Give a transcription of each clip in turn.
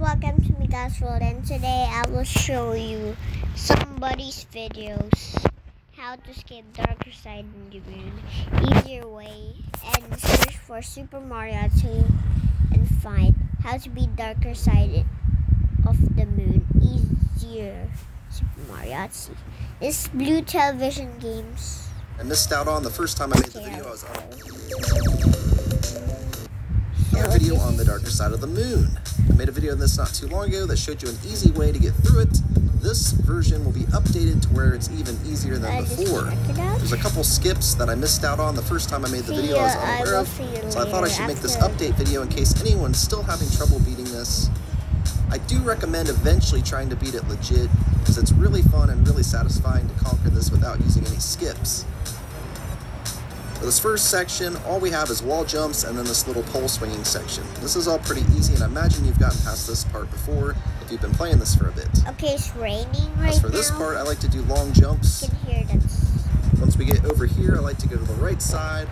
welcome to Mika's World, and today I will show you somebody's videos how to skip darker side in the moon easier way, and search for Super Mario Odyssey and find how to beat darker side of the moon easier. Super Mario Odyssey. It's Blue Television Games. I missed out on the first time I made the video. I was on a video on the darker side of the moon. I made a video on this not too long ago that showed you an easy way to get through it. This version will be updated to where it's even easier than before. There's a couple skips that I missed out on the first time I made the video I was unaware of, so I thought I should make this update video in case anyone's still having trouble beating this. I do recommend eventually trying to beat it legit, because it's really fun and really satisfying to conquer this without using any skips. For this first section, all we have is wall jumps and then this little pole swinging section. This is all pretty easy, and I imagine you've gotten past this part before if you've been playing this for a bit. Okay, it's raining right now. As for this part, I like to do long jumps. You can hear that. Once we get over here, I like to go to the right side.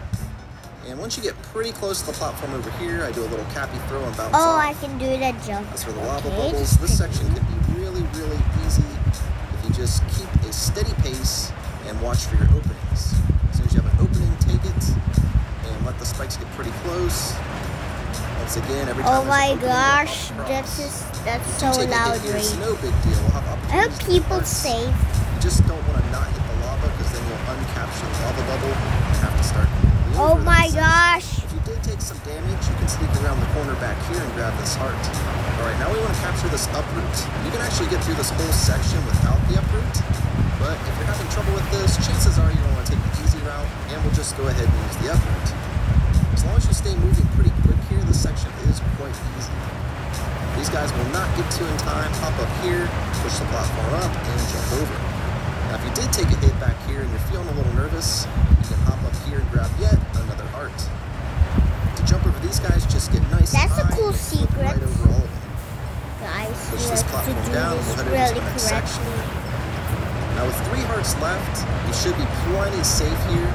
And once you get pretty close to the platform over here, I do a little cappy throw and bounce off. Oh, I can do that jump. As for the lava bubbles, this section can be really, really easy if you just keep a steady pace and watch for your openings. As soon as you have an opening, take it and let the spikes get pretty close. Once again, every time. Oh my gosh, that's so loud right It's no big deal. We'll have I hope people safe. You just don't want to not hit the lava, because then you'll uncapture the lava bubble and have to start. Oh my gosh. If you did take some damage, you can sneak around the corner back here and grab this heart. Alright, now we want to capture this uproot. You can actually get through this whole section without the uproot, but if you're having trouble with this, chances are you're going to want to take the easy route, and we'll just go ahead and use the uproot. As long as you stay moving pretty quick here, this section is quite easy. These guys will not get to in time. Hop up here, push the platform up, and jump over. Now if you did take a hit back here and you're feeling a little nervous, you can hop up here and grab yet another heart. To jump over these guys, just get nice and high. That's a cool secret. Right over all of them. Guys, push this platform down, we'll head over to the next section. Now with 3 hearts left, you should be plenty safe here.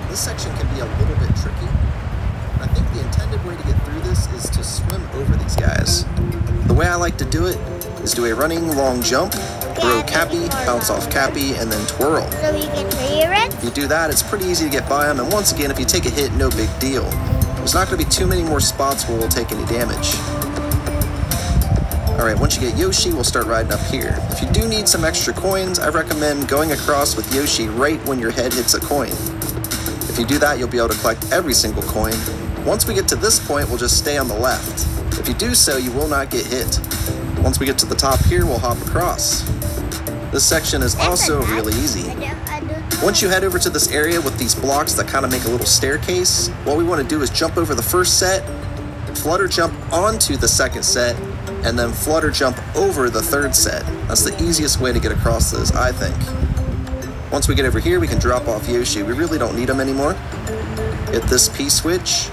This section can be a little bit tricky. I think the intended way to get through this is to swim over these guys. The way I like to do it is do a running long jump, throw Cappy, bounce off Cappy, and then twirl. So you can hear it? If you do that, it's pretty easy to get by them, and once again, if you take a hit, no big deal. There's not going to be too many more spots where we'll take any damage. Alright, once you get Yoshi, we'll start riding up here. If you do need some extra coins, I recommend going across with Yoshi right when your head hits a coin. If you do that, you'll be able to collect every single coin. Once we get to this point, we'll just stay on the left. If you do so, you will not get hit. Once we get to the top here, we'll hop across. This section is also really easy. Once you head over to this area with these blocks that kind of make a little staircase, what we want to do is jump over the first set, flutter jump onto the second set, and then flutter jump over the third set. That's the easiest way to get across this, I think. Once we get over here, we can drop off Yoshi. We really don't need him anymore. Hit this P-switch.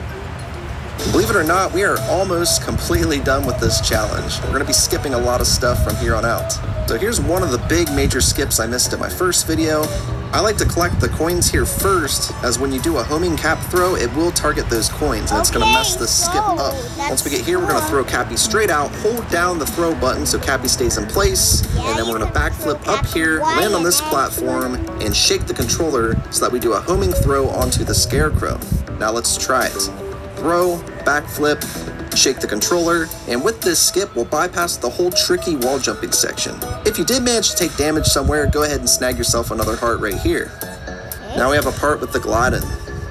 Believe it or not, we are almost completely done with this challenge. We're going to be skipping a lot of stuff from here on out. So here's one of the big major skips I missed in my first video. I like to collect the coins here first, as when you do a homing cap throw, it will target those coins, and it's going to mess this skip up. Once we get here, we're going to throw Cappy straight out, hold down the throw button so Cappy stays in place, and then we're going to backflip up here, land on this platform, and shake the controller so that we do a homing throw onto the Scarecrow. Now let's try it. Throw, backflip, shake the controller, and with this skip, we'll bypass the whole tricky wall jumping section. If you did manage to take damage somewhere, go ahead and snag yourself another heart right here. Now we have a part with the gliding.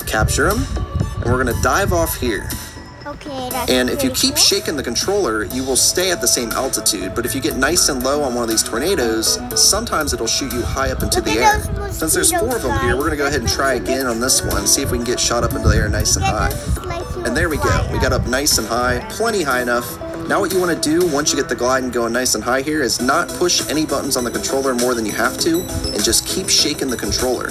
Capture him, and we're going to dive off here. Okay, that's and if you keep shaking the controller, you will stay at the same altitude, but if you get nice and low on one of these tornadoes, sometimes it'll shoot you high up into the air. Since there's 4 of them here, we're going to go ahead and try again on this one, see if we can get shot up into the air nice and high. And there we go, we got up nice and high, plenty high enough. Now what you want to do, once you get the gliding going nice and high here, is not push any buttons on the controller more than you have to, and just keep shaking the controller.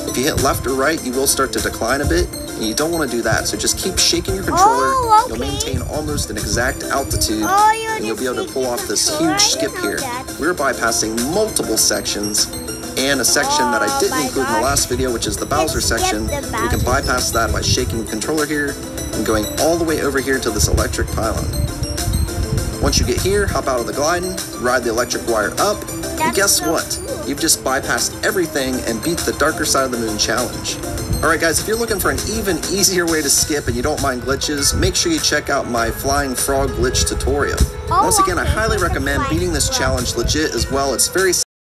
If you hit left or right, you will start to decline a bit, and you don't want to do that, so just keep shaking your controller. You'll maintain almost an exact altitude, and you'll be able to pull off this huge skip here. We're bypassing multiple sections, and a section that I didn't include in the last video, which is the Bowser section. We can bypass that by shaking the controller here, and going all the way over here to this electric pylon. Once you get here, hop out of the gliding, ride the electric wire up, and guess what? You've just bypassed everything and beat the Darker Side of the Moon challenge. Alright guys, if you're looking for an even easier way to skip and you don't mind glitches, make sure you check out my Flying Frog glitch tutorial. Once again, I highly recommend beating this challenge legit as well. It's very